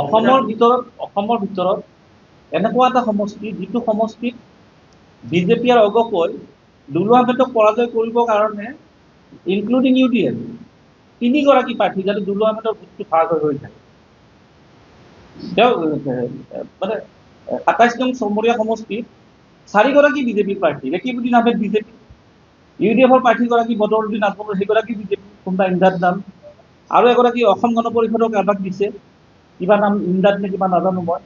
অসমৰ ভিতৰত এনেকুৱা এটা সমষ্টি যিটো সমষ্টিত বিজেপি আৰু অগপই দুলু আহমেদক পৰাজয় কৰিবৰ কাৰণে ইনক্লুডিং UDF 3গৰাকী প্ৰাৰ্থী যাতে দুলু আহমেদৰ ভোটটো ভাগ হৈ থাকে। তেওঁ মানে 27 নং চমৰীয়া সমষ্টিত 4গৰাকী বিজেপি প্ৰাৰ্থী, ৰেকিবুদ্দিন আহমেদ বিজেপি, UDFৰ প্ৰাৰ্থীগৰাকী বদৰুদ্দিন আজমল সেইগৰাকী বিজেপি, কোনোবা ইমদাদ নাম, আৰু এগৰাকী অসম গণ পৰিষদক কাৰোবাক দিছে, কিবা নাম ইমদাদ নে কিবা নাজানো মই,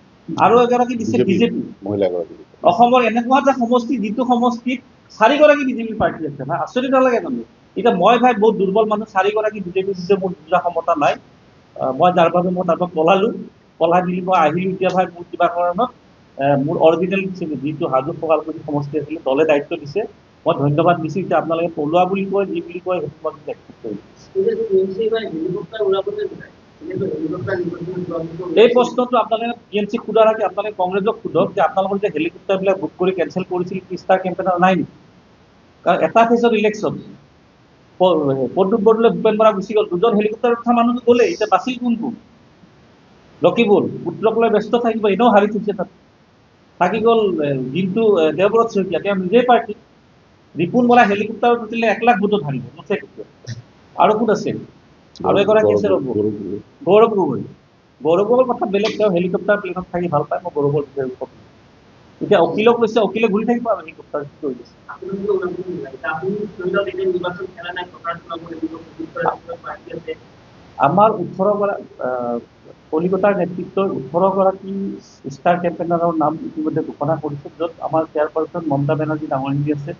আৰু এগৰাকী দিছে বিজেপি মহিলাগৰাকী। অসমৰ এনেকুৱা এটা সমষ্টি যিটো সমষ্টিত 4গৰাকী বিজেপি প্ৰাৰ্থী আছে না, আচৰিত নালাগে জানো? এতিয়া মই ভাই বহুত দুৰ্বল মানুহ, 4গৰাকী বিজেপি বিৰুদ্ধে মোৰ বুজা ক্ষমতা নাই, মই যাৰ বাবে মই তাৰ পৰা পলাই দিলি মই আহিলো। এতিয়া ভাই মোৰ কিবা কাৰণত মোৰ অৰিজিনেল যিটো হাজো ফগালকুছি সমষ্টি আছিলে দলে দায়িত্ব দিছে, মই ধন্যবাদ দিছো। এতিয়া আপোনালোকে পলোৱা বুলি কয় যি বুলি কয় সেইটো মই একচেপ্ট কৰিম। এই প্ৰশ্নটো আপোনালোকে PMC সোধাৰ আগে আপোনালোকে কংগ্ৰেছক সোধক যে আপোনালোকৰ যে হেলিকপ্টাৰবিলাক বুক কৰি কেঞ্চেল কৰিছিল ষ্টাৰ কেম্পেইনাৰ নাই নেকি? কাৰণ এটা ফেজৰ ইলেকশ্যন প্ৰদ্যুৎ বৰদলৈ ভূপেন বৰা গুচি গ'ল, 2জন হেলিকপ্টাৰ উঠা মানুহ গ'লে, এতিয়া বাছিল কোনটো? লকিবুল পুত্ৰক লৈ ব্যস্ত থাকিব, এনেও হাৰি থৈছে তাত। থাকি গ'ল দিনটো দেৱব্ৰত শইকীয়া, তেওঁ নিজেই প্ৰাৰ্থী। ৰিপুণ বৰা হেলিকপ্টাৰত উঠিলে 1 লাখ ভোটত হাৰিব, নুঠে কেতিয়া। আৰু কোন আছে? আৰু এগৰাকী আছে ৰ'ব, গৌৰৱ গগৈ। গৌৰৱ গগৈৰ কথা বেলেগ, তেওঁ হেলিকপ্টাৰ প্লেনত থাকি ভাল পায়, মই গৌৰৱৰ বিষয়ে ক'ম। এতিয়া অকিলক লৈছে, অকিলে ঘূৰি থাকিব আৰু হেলিকপ্টাৰ কৰি দিছে। আমাৰ 18গৰাকী কলিকতাৰ নেতৃত্বৰ 18গৰাকী ষ্টাৰ কেম্পেইনাৰৰ নাম ইতিমধ্যে ঘোষণা কৰিছে, য'ত আমাৰ চেয়াৰপাৰ্চন মমতা বেনাৰ্জী ডাঙৰীয়া আছে,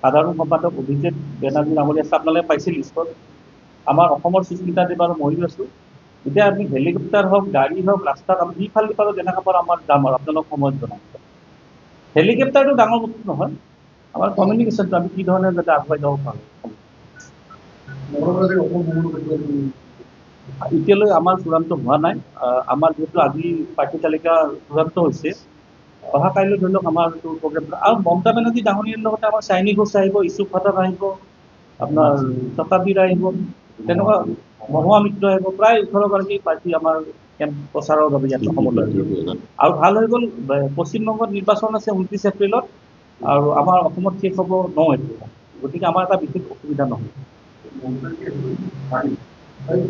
সাধাৰণ সম্পাদক অভিজিৎ বেনাৰ্জী ডাঙৰীয়া আছে, আপোনালোকে পাইছে লিষ্টত। আমাৰ অসমৰ সুস্মিতা দেৱ আৰু ময়ো আছো। এতিয়া আমি হেলিকপ্টাৰ হওক, গাড়ী হওক, ৰাস্তাত আমি যিফালে পাৰোঁ যেনেকৈ পাৰোঁ আমাৰ যাম আৰু আপোনালোক সময়ত জনাম। হেলিকপ্টাৰটো ডাঙৰ বস্তু নহয়, আমাৰ কমিউনিকেশ্যনটো আমি কি ধৰণে যাতে আগুৱাই যাব পাৰোঁ। এতিয়ালৈ আমাৰ চূড়ান্ত হোৱা নাই। আমাৰ যিহেতু আজি প্ৰাৰ্থী তালিকা চূড়ান্ত হৈছে, অহা কাইলৈ ধৰি লওক আমাৰ এইটো প্ৰগ্ৰেম। আৰু মমতা বেনাৰ্জী ডাঙৰীয়াৰ লগতে আমাৰ চাইনী ঘোষ আহিব, ইছুক ফাটাক আহিব, আপোনাৰ শতাব্দীৰ আহিব, তেনেকুৱা মহুৱা মিত্ৰ আহিব, প্ৰায় 18গৰাকী প্ৰাৰ্থী আমাৰ কেম্প প্ৰচাৰৰ বাবে ইয়াত অসমলৈ আহিব। আৰু ভাল হৈ গ'ল, পশ্চিমবংগত নিৰ্বাচন আছে 29 এপ্ৰিলত, আৰু আমাৰ অসমত শেষ হ'ব 9 এপ্ৰিলত, গতিকে আমাৰ এটা বিশেষ অসুবিধা নহয়।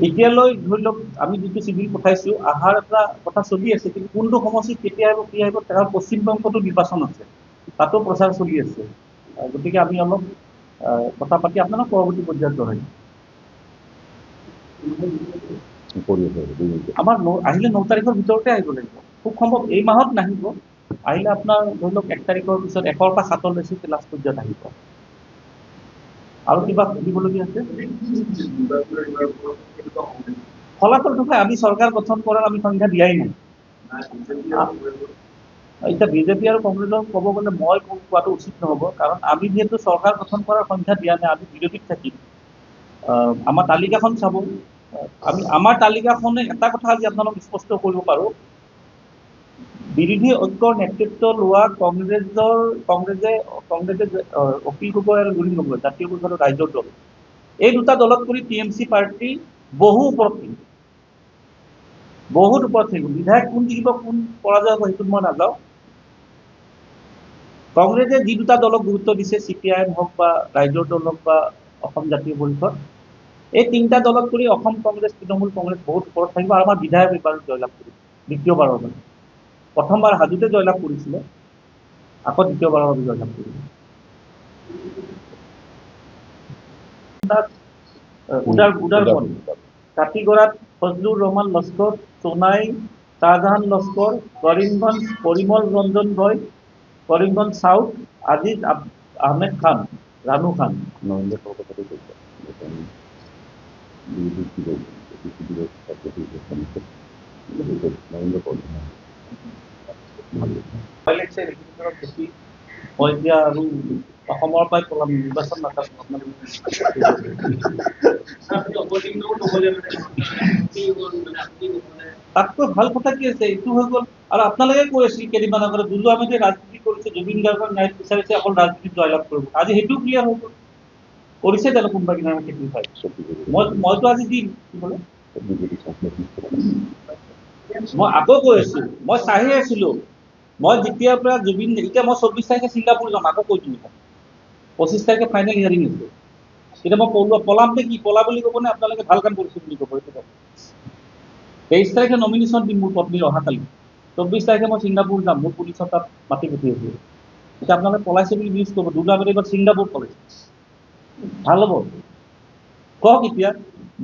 এতিয়ালৈ ধৰি লওক আমি যিটো চিভিল পঠাইছো, আহাৰ এটা কথা চলি আছে, কিন্তু কোনটো সমষ্টিত কেতিয়া আহিব কি আহিব, কাৰণ পশ্চিমবংগতো নিৰ্বাচন আছে, তাতো প্ৰচাৰ চলি আছে। গতিকে আমি অলপ কথা পাতি আপোনালোক পৰৱৰ্তী পৰ্যায়ত জনাই দিম। আমাৰ আহিলে 9 তাৰিখৰ ভিতৰতে আহিব লাগিব, খুব সম্ভৱ এই মাহত নাহিব, আহিলে আপোনাৰ ধৰি লওক 1 তাৰিখৰ পিছত 1ৰ পৰা 7লৈকে লাষ্ট পৰ্যায়ত আহিব। আৰু কিবা সুধিবলগীয়া আছে? ফলাফলটো আমি চৰকাৰ গঠন কৰাৰ আমি সংখ্যা দিয়াই নাই। এতিয়া বিজেপি আৰু কংগ্ৰেছক ক'ব গ'লে মই কোৱাটো উচিত নহ'ব, কাৰণ আমি যিহেতু চৰকাৰ গঠন কৰাৰ সংখ্যা দিয়া নাই, আমি বিৰোধীত থাকিম। আমাৰ তালিকাখন চাব, আমাৰ তালিকাখনে এটা কথা আজি আপোনালোক স্পষ্ট কৰিব পাৰোঁ, বিৰোধী ঐক্যৰ নেতৃত্ব লোৱা কংগ্ৰেছে অখিল গগৈ আৰু লুৰিণ গগৈ, জাতীয় পৰিষদৰ ৰাইজৰ দল, এই দুটা দলত কৰি TMC পাৰ্টি বহু ওপৰত থাকিব, বহুত ওপৰত থাকিব। বিধায়ক কোন জিকিব কোন পৰাজয় হ'ব সেইটোত মই নাযাওঁ। কংগ্ৰেছে যি দুটা দলক গুৰুত্ব দিছে, CPIM হওক বা ৰাইজৰ দল হওক বা অসম জাতীয় পৰিষদ, এই 3টা দলত কৰি অসম কংগ্ৰেছ, তৃণমূল কংগ্ৰেছ বহুত ওপৰত থাকিব। আৰু আমাৰ বিধায়ক এইবাৰ জয়লাভ কৰিব, দ্বিতীয়বাৰৰ বাবে। প্ৰথমবাৰ হাজোতে জয়লাভ কৰিছিলে, আকৌ দ্বিতীয়বাৰৰ বাবে জয়লাভ কৰিব। উদাৰপন, কাটিগড়াত ফজলুৰ ৰহমান লস্কৰ, সোনাই শাহজাহান লস্কৰ, কৰিমগঞ্জ পৰিমল ৰঞ্জন ৰয়, কৰিমগঞ্জ সাউথ আজিজ আহমেদ খান, ৰানু খান। মই এতিয়া আৰু অসমৰ পৰাই পলাম, নিৰ্বাচন নাথাকো তাতকৈ ভাল কথা কি আছে, এইটো হৈ গ'ল। আৰু আপোনালোকে কৈ আছিল কেইদিনমান আগতে দুলু আহমেদে ৰাজনীতি কৰিছে, জুবিন গাৰ্গৰ ন্যায় বিচাৰিছে, অকল ৰাজনীতিত জয়লাভ কৰিব, আজি সেইটোও ক্লিয়াৰ হৈ গ'ল। কৰিছে জানো কোনোবা কিনাৰ খেতি পাই? মইতো আজি দিম কি বোলে মই আকৌ কৈ আছো, মই চাই আছিলো, মই যেতিয়াৰ পৰা জুবিন, এতিয়া মই 24 তাৰিখে ছিংগাপুৰ যাম, আকৌ কৈ দিম 25 তাৰিখে ফাইনেল হিয়াৰিং আছে। এতিয়া মই পলাম নে কি, পলা বুলি ক'ব নে আপোনালোকে ভাল কাম কৰিছে বুলি ক'ব? 23 তাৰিখে নমিনেশ্যন দিম মোৰ পত্নীৰ অহাকালি, 24 তাৰিখে মই ছিংগাপুৰ যাম, মোৰ পুলিচৰ তাত মাতি পঠিয়াইছে। এতিয়া আপোনালোকে পলাইছে বুলি নিউজ ক'ব, দুৰ্গাবাৰী এইবাৰ ছিংগাপুৰ পলাইছে, ভাল হ'ব কওক? এতিয়া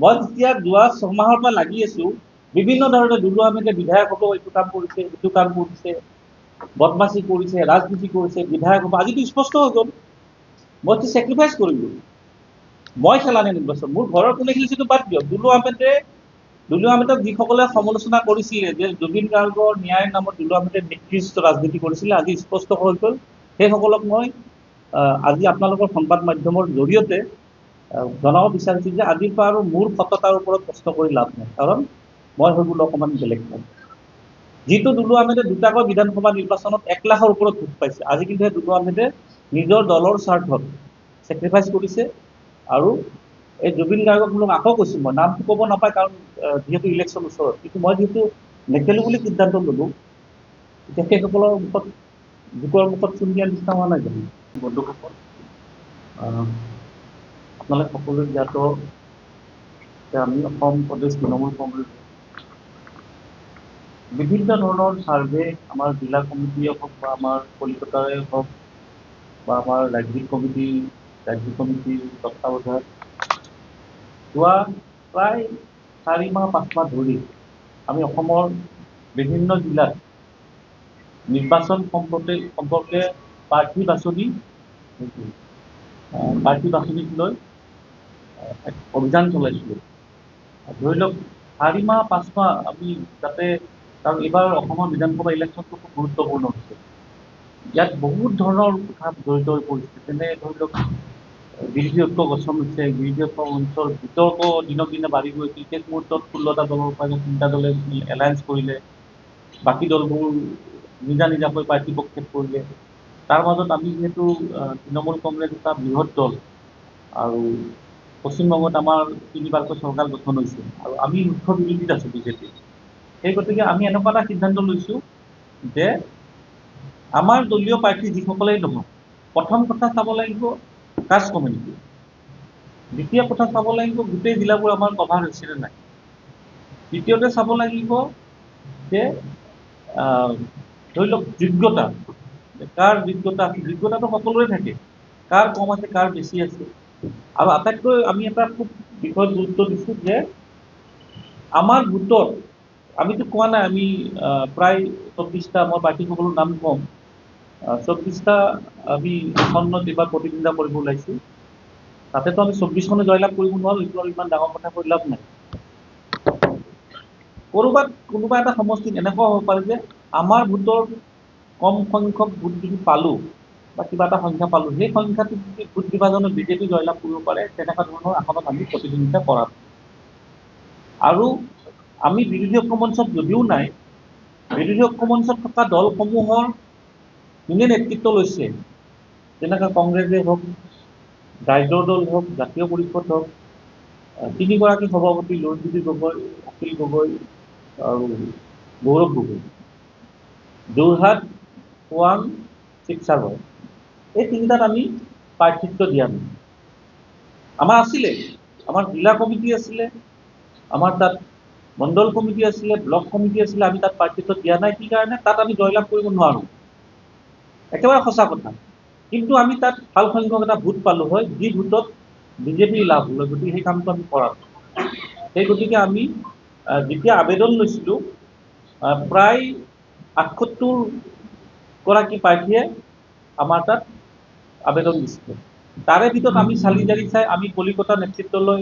মই যেতিয়া যোৱা 6 মাহৰ পৰা লাগি আছো, বিভিন্ন ধৰণে দুলু আহমেদে বিধায়ক হ'ব এইটো কাম কৰিছে, এইটো কাম কৰিছে, বদমাচি কৰিছে, ৰাজনীতি কৰিছে, বিধায়ক হ'ব, আজিতো স্পষ্ট হৈ গ'ল। মইতো চেক্ৰিফাইচ কৰিলো, মই খেলা নাই নিৰ্বাচন, মোৰ ঘৰৰ কোনে খেলিছেতো বাদ দিয়ক। দুলু আহমেদক যিসকলে সমালোচনা কৰিছিলে যে জুবিন গাৰ্গৰ ন্যায়ৰ নামত দুলু আহমেদে নিকৃষ্ট ৰাজনীতি কৰিছিলে, আজি স্পষ্ট হৈ গ'ল। সেইসকলক মই আজি আপোনালোকৰ সংবাদ মাধ্যমৰ জৰিয়তে জনাব বিচাৰিছো যে আজিৰ পৰা আৰু মোৰ সততাৰ ওপৰত কষ্ট কৰি লাভ নাই, কাৰণ মই হৈ গ'লো অকণমান বেলেগ কাম। যিটো দুলু আহমেদে দুটাকৈ বিধানসভা নিৰ্বাচনত 1 লাখৰ ওপৰত ভোট পাইছে, আজি কিন্তু সেই দুলু আহমেদে নিজৰ দলৰ স্বাৰ্থত চেক্ৰিফাইচ কৰিছে। আৰু এই জুবিন গাৰ্গক মোক আকৌ কৈছো, মই নামটো ক'ব নাপায় কাৰণ যিহেতু ইলেকশ্যন ওচৰত, কিন্তু মই যিহেতু নেখেলো বুলি সিদ্ধান্ত ল'লো, এতিয়া সেইসকলৰ মুখত বুকৰ মুখত চুন দিয়াৰ নিচিনা হোৱা নাই জানো? বন্ধুসকল, আপোনালোকে সকলোৱে জ্ঞাত যে আমি অসম প্ৰদেশ তৃণমূল কংগ্ৰেছ বিভিন্ন ধৰণৰ ছাৰ্ভে, আমাৰ জিলা কমিটিয়ে হওক বা আমাৰ কলিকতাৰে হওক বা আমাৰ ৰাজ্যিক কমিটিৰ তত্ত্বাৱধানত যোৱা প্ৰায় 4 মাহ 5 মাহ ধৰি আমি অসমৰ বিভিন্ন জিলাত নিৰ্বাচন সম্পৰ্কে প্ৰাৰ্থী বাছনিক লৈ এক অভিযান চলাইছিলোঁ। ধৰি লওক 4 মাহ 5 মাহ আমি যাতে, কাৰণ এইবাৰ অসমৰ বিধানসভা ইলেকশ্যনটো খুব গুৰুত্বপূৰ্ণ হৈছে, ইয়াত বহুত ধৰণৰ কথা জড়িত হৈ পৰিছে। যেনে ধৰি লওক বিৰোধী ঐক্য গঠন হৈছে, বিৰোধী ঐক্য মঞ্চৰ বিতৰ্ক দিনক দিনে বাঢ়ি গৈ শেষ মুহূৰ্তত 16টা দলৰ পৰা 3টা দলে এলায়েন্স কৰিলে, বাকী দলবোৰ নিজা নিজাকৈ প্ৰাৰ্থী প্ৰক্ষেপ কৰিলে। তাৰ মাজত আমি যিহেতু তৃণমূল কংগ্ৰেছ এটা বৃহৎ দল, আৰু পশ্চিমবংগত আমাৰ 3বাৰকৈ চৰকাৰ গঠন হৈছে, আৰু আমি মুখ্য বিৰোধীত আছো বিজেপি। সেই গতিকে আমি এনেকুৱা এটা সিদ্ধান্ত লৈছো যে আমাৰ দলীয় প্ৰাৰ্থী যিসকলেই নহওক, প্ৰথম কথা চাব লাগিব কাষ্ট কমিউনিটি, দ্বিতীয় কথা চাব লাগিব গোটেই জিলাবোৰ আমাৰ কভাৰ হৈছে নে নাই, তৃতীয়তে চাব লাগিব যে ধৰি লওক যোগ্যতা, কাৰ যোগ্যতা আছে, যোগ্যতাটো সকলোৰে থাকে, কাৰ কম আছে কাৰ বেছি আছে। আৰু আটাইতকৈ আমি এটা খুব বিষয়ত গুৰুত্ব দিছোঁ যে আমাৰ ভোটত, আমিতো কোৱা নাই আমি প্ৰায় 24টা, মই প্ৰাৰ্থীসকলৰ নাম কম, 24টা আমি আসনত এইবাৰ প্ৰতিদ্বন্দ্বিতা কৰিব ওলাইছোঁ। তাতেতো আমি 24খনে জয়লাভ কৰিব নোৱাৰো, এইটো আৰু ইমান ডাঙৰ কথা কৈ লাভ নাই। ক'ৰবাত কোনোবা এটা সমষ্টিত এনেকুৱা হ'ব পাৰে যে আমাৰ ভোটৰ কম সংখ্যক ভোট যদি পালোঁ বা কিবা এটা সংখ্যা পালোঁ, সেই সংখ্যাটো যদি ভোট বিভাজনত বিজেপি জয়লাভ কৰিব পাৰে, তেনেকুৱা ধৰণৰ আসনত আমি প্ৰতিদ্বন্দ্বিতা কৰা। আৰু আমি বিৰোধী ঐক্য মঞ্চত যদিও নাই, বিৰোধী ঐক্য মঞ্চত থকা দলসমূহৰ যোনে নেতৃত্ব লৈছে, যেনেকৈ কংগ্ৰেছে হওক, ৰাইজৰ দল হওক, জাতীয় পৰিষদ হওক, 3গৰাকী সভাপতি লুৰিণজ্যোতি গগৈ, অখিল গগৈ আৰু গৌৰৱ গগৈ, যোৰহাট, খোৱাং, শিৱসাগৰ, এই 3টাত আমি প্ৰাৰ্থিত্ব দিয়া নাই। আমাৰ আছিলে, আমাৰ জিলা কমিটি আছিলে, আমাৰ তাত মণ্ডল কমিটি আছিলে, ব্লক কমিটি আছিলে, আমি তাত প্ৰাৰ্থিত্ব দিয়া নাই। কি কাৰণে? তাত আমি জয়লাভ কৰিব নোৱাৰোঁ, একেবাৰে সঁচা কথা। কিন্তু আমি তাত ভাল সংখ্যক এটা ভোট পালোঁ হয়, যি ভোটত বিজেপিৰ লাভ হ'ল, গতিকে সেই কামটো আমি কৰা। সেই গতিকে আমি যেতিয়া আবেদন লৈছিলোঁ, প্ৰায় 78গৰাকী প্ৰাৰ্থীয়ে আমাৰ তাত আবেদন দিছিলে। তাৰে ভিতৰত আমি চালি জাৰি চাই আমি কলিকতা নেতৃত্বলৈ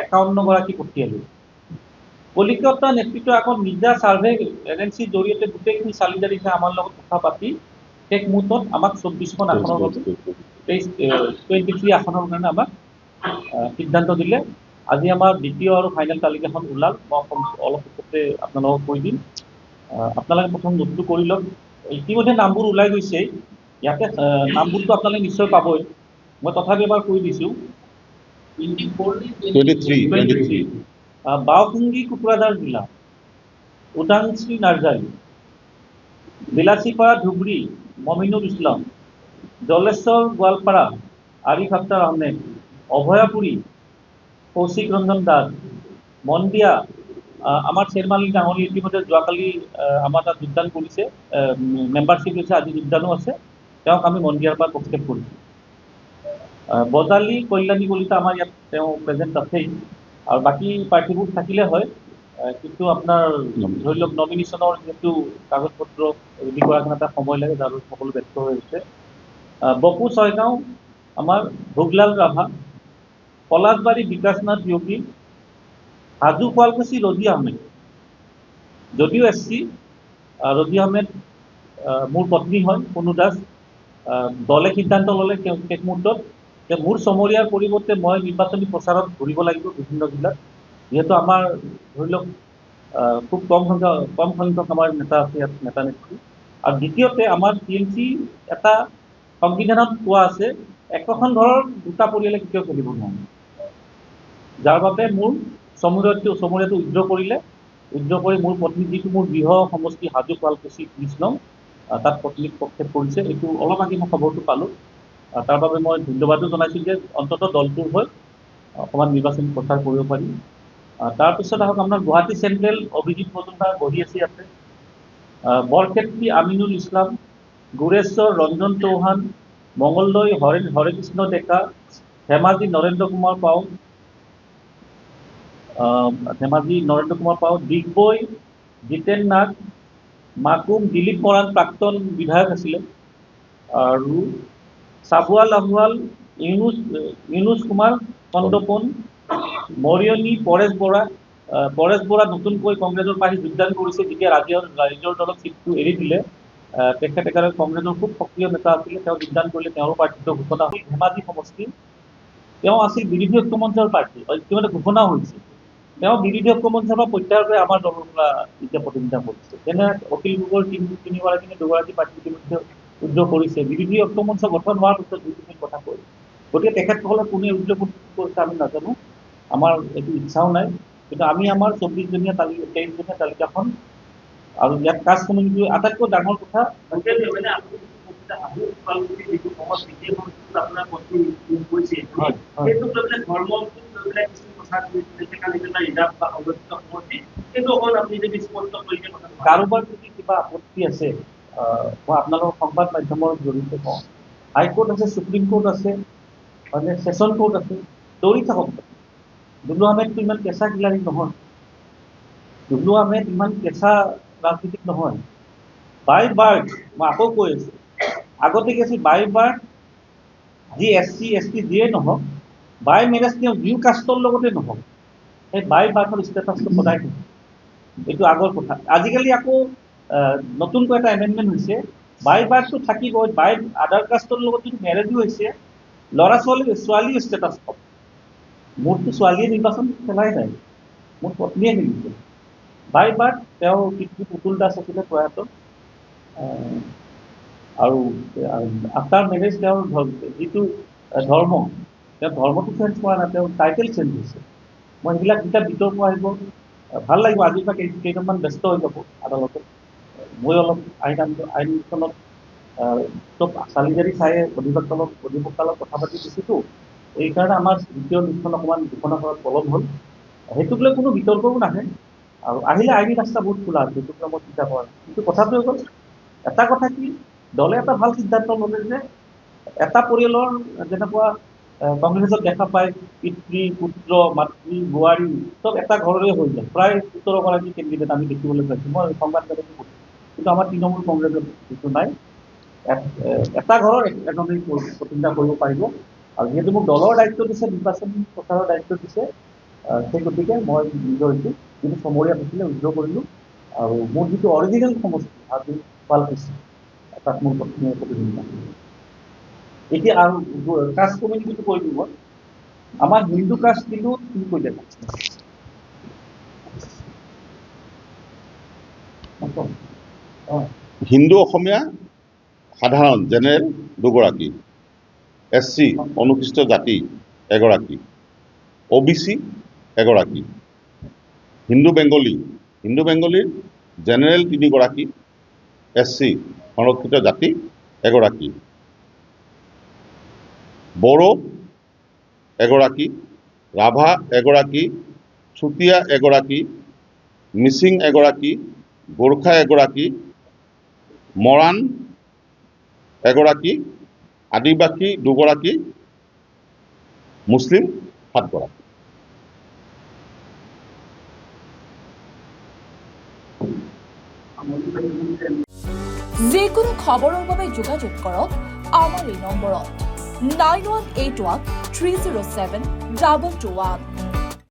51গৰাকী পঠিয়ালোঁ। কলিকতা নেতৃত্ব আকৌ নিজা ছাৰ্ভে এজেঞ্চিৰ জৰিয়তে গোটেইখিনি চালি জাৰি চাই আমাৰ লগত কথা পাতি শেষ মুহূৰ্তত আমাক 24খন আসনৰ বাবে 23 আসনৰ কাৰণে আমাক সিদ্ধান্ত দিলে। আজি আমাৰ দ্বিতীয় আৰু ফাইনেল তালিকাখন ওলাল, মই অলপ পিছতে আপোনালোকক কৈ দিম। আপোনালোকে প্ৰথম নোটটো কৰি লওক, ইতিমধ্যে নামবোৰ ওলাই গৈছে, ইয়াতে নামবোৰটো আপোনালোকে নিশ্চয় পাবই, মই তথাপি এবাৰ কৈ দিছোঁ। 23 বাওসুংগী কোকৰাঝাৰ জিলা, উদাংশ্ৰী নাৰ্জাৰী, বিলাসীপাড়া ধুবুৰী মমিনুল ইছলাম, জলেশ্বৰ গোৱালপাৰা আৰিফ আখতাৰ আহমেদ, অভয়াপুৰী কৌশিক ৰঞ্জন দাস, মন্দিয়া আমাৰ চেৰমালি ডাঙৰী ইতিমধ্যে যোৱাকালি আমাৰ তাত যোগদান কৰিছে, মেম্বাৰশ্বিপ লৈছে, আজি যোগদানো আছে, তেওঁক আমি মন্দিয়াৰ পৰা প্ৰক্ষেপ কৰিছোঁ। বজালী কল্যাণী কলিতা আমাৰ ইয়াত তেওঁ প্ৰেজেণ্ট আছেই, আৰু বাকী প্ৰাৰ্থীবোৰ থাকিলে হয়, কিন্তু আপোনাৰ ধৰি লওক নমিনেশ্যনৰ যিহেতু কাগজ পত্ৰ ৰেডি কৰাৰ কাৰণে এটা সময় লাগে, যাৰ সকলো ব্যস্ত হৈ আছে। বপু ছয়গাঁও আমাৰ ভোগলাল ৰাভা, পলাশবাৰী বিকাশনাথ যোগী, হাজো শুৱালকুছি ৰজি আহমেদ, যদিও SC ৰজি আহমেদ মোৰ পত্নী হয় পুনু দাস। দলে সিদ্ধান্ত ল'লে শেষ মুহূৰ্তত যে মোৰ চমৰীয়াৰ পৰিৱৰ্তে মই নিৰ্বাচনী প্ৰচাৰত ঘূৰিব লাগিব বিভিন্ন জিলাত, যিহেতু আমাৰ ধৰি লওক খুব কম সংখ্যক আমাৰ নেতা আছে ইয়াত, নেতা নেত্ৰী। আৰু দ্বিতীয়তে আমাৰ TMC এটা সংবিধানত কোৱা আছে একোখন ঘৰৰ দুটা পৰিয়ালে কেতিয়াও চলিব নোৱাৰে, যাৰ বাবে মোৰ চমৰীয়াটো উইথড্ৰ কৰি মোৰ পত্নী যিটো মোৰ গৃহ সমষ্টি হাজো শুৱালকুছি 30 নং তাত পত্নীক প্ৰক্ষেপ কৰিছে। এইটো অলপ আগি মই খবৰটো পালোঁ, তাৰ বাবে মই ধন্যবাদো জনাইছোঁ যে অন্ততঃ দলটোৰ হৈ অকণমান নিৰ্বাচনী প্ৰচাৰ কৰিব পাৰি। তাৰপিছত আহক আপোনাৰ গুৱাহাটী চেণ্ট্ৰেল অভিজিৎ মজুমদাৰ বহি আছে ইয়াতে, বৰক্ষেত্ৰী আমিনুল ইছলাম, গুৰেশ্বৰ ৰঞ্জন চৌহান, মঙলদৈ হৰেকৃষ্ণ ডেকা, ধেমাজি নৰেন্দ্ৰ কুমাৰ পাউ, ডিগবৈ জিতেন নাথ, মাকুম দিলীপ মৰাণ প্ৰাক্তন বিধায়ক আছিলে, আৰু চাবুৱাল আহৱাল, ইউনুছ কুমাৰ কন্দপন, মৰিয়নী পৰেশ বৰা নতুনকৈ কংগ্ৰেছৰ পৰা যোগদান কৰিছে, যেতিয়া ৰাইজৰ দলক চিটটো এৰি দিলে। তেখেত একেবাৰে কংগ্ৰেছৰ খুব সক্ৰিয় নেতা আছিলে, তেওঁ যোগদান কৰিলে, তেওঁৰো প্ৰাৰ্থিত্ব ঘোষণা হ'ল। ধেমাজি সমষ্টি তেওঁ আছিল বিৰোধী ঐক্য মঞ্চৰ প্ৰাৰ্থী, ইতিমধ্যে ঘোষণা হৈছে, তেওঁ বিৰোধী ঐক্য মঞ্চৰ পৰা প্ৰত্যাহাৰ কৰি আমাৰ দলৰ পৰা এতিয়া প্ৰতিনিধিত্ব কৰিছে। তেনে অখিল গগৈৰ তিনিগৰাকী নে দুগৰাকী প্ৰাৰ্থী ইতিমধ্যে উদ্যোগ কৰিছে, বিৰোধী ঐক্য মঞ্চ গঠন হোৱাৰ পিছত দুই তিনি কথা কৈ, গতিকে তেখেতসকলে কোনে উদ্যোগ কৰিছে আমি নাজানো, আমাৰ এইটো ইচ্ছাও নাই, কিন্তু আমি আমাৰ 23জনীয়া 23জনীয়া তালিকাখন, আৰু ইয়াত কাষ্ট কমিউনিটিৰ আটাইতকৈ ডাঙৰ কথা কাৰোবাৰ যদি কিবা আপত্তি আছে, মই আপোনালোকৰ সংবাদ মাধ্যমৰ জৰিয়তে কওঁ, হাইকোৰ্ট আছে, সুপ্ৰিম কোৰ্ট আছে, মানে ছেছন কোৰ্ট আছে, দৌৰি থাকক। দুলু আহমেদটো ইমান কেঁচা খিলাৰী নহয়, দুলু আহমেদ ইমান কেঁচা ৰাজনীতিক নহয়। বাই বাৰ্ড, মই আকৌ কৈ আছো, আগতে কি আছিল, বাই বাৰ্ড যি SC ST যিয়ে নহওক, বাই মেৰেজ তেওঁ যিও কাষ্টৰ লগতে নহওক, সেই বাই বাৰ্ডৰ ষ্টেটাছটো সদায় থাকে, এইটো আগৰ কথা। আজিকালি আকৌ নতুনকৈ এটা এমেণ্ডমেণ্ট হৈছে, বাই বাৰ্ডটো থাকিব, বাই আধাৰ কাষ্টৰ লগত যদি মেৰেজো হৈছে, ল'ৰা ছোৱালীৰ ষ্টেটাছ পাব। মোৰতো ছোৱালীয়ে নিৰ্বাচন খেলাই নাই, মোৰ পত্নীয়ে খেলিছে। বাই বাৰ্ড তেওঁ পিতৃ পুতুল দাস আছিলে প্ৰয়াত, আৰু আফটাৰ মেৰেজ তেওঁৰ যিটো ধৰ্ম, তেওঁ ধৰ্মটো চেঞ্জ কৰা নাই, তেওঁৰ টাইটেল চেঞ্জ হৈছে। মই সেইবিলাক যেতিয়া বিতৰ্ক আহিব ভাল লাগিব, আজিৰ পৰা কেইজনমান ব্যস্ত হৈ যাব আদালতে, মই অলপ আইনখনত চব চালি জাৰি চাই অধিবক্তাৰ লগত কথা পাতি দিছোঁতো, এইকাৰণে আমাৰ দ্বিতীয় লিষ্টখন অকণমান ঘোষণা কৰাত পলম হ'ল। সেইটোক লৈ কোনো বিতৰ্কও নাহে, আৰু আহিলে আইনী ৰাস্তা বহুত খোলা আছে, সেইটোক লৈ মই চিন্তা কৰা নাই। কিন্তু কথাটো হৈ গ'ল, এটা কথা কি, দলে এটা ভাল সিদ্ধান্ত ল'লে যে এটা পৰিয়ালৰ যেনেকুৱা কংগ্ৰেছত দেখা পায়, পিতৃ পুত্ৰ মাতৃ বোৱাৰী চব এটা ঘৰৰে হৈ যায়, প্ৰায় 17গৰাকী কেণ্ডিডেট আমি দেখিবলৈ পাইছোঁ, মই সংবাদ মেলতো কৈছোঁ, কিন্তু আমাৰ তৃণমূল কংগ্ৰেছৰ সেইটো নাই, এটা ঘৰৰ এজনেই প্ৰতিনিধিত্ব কৰিব পাৰিব। আৰু যিহেতু মোক দলৰ দায়িত্ব দিছে, নিৰ্বাচনী প্ৰচাৰৰ দায়িত্ব দিছে, সেই গতিকে মই নিজৰ এইটো যিটো চমৰীয়া হৈছিলে উদ্যোগ কৰিলোঁ, আৰু মোৰ যিটো অৰিজিনেল সমষ্টি হাজো শুৱালকুছি তাত মোৰ পত্নীয়ে প্ৰতিনিধিত্ব কৰিলে। এতিয়া আৰু কাষ্ট কমিউনিটিটো কৈ দিব, আমাৰ হিন্দু কাষ্ট কিন্তু কি কৈ দেখা হিন্দু অসমীয়া সাধাৰণ জেনেৰেল 2গৰাকী, SC অনুসূচিত জাতি 1গৰাকী, OBC 1গৰাকী, হিন্দু বেংগলীৰ জেনেৰেল 3 গৰাকী, SC সংৰক্ষিত জাতি 1 গৰাকী, বড়ো 1 গৰাকী, ৰাভা 1 গৰাকী, চুতীয়া 1 গৰাকী, মিচিং 1 গৰাকী, গোৰ্খা 1 গৰাকী, মৰাণ 1 গৰাকী, আদিবাসী 2 গৰাকী, মুছলিম 7 গৰাকী। যিকোনো খবৰৰ বাবে যোগাযোগ কৰক আমাৰ এই নম্বৰত 9181 307 2221।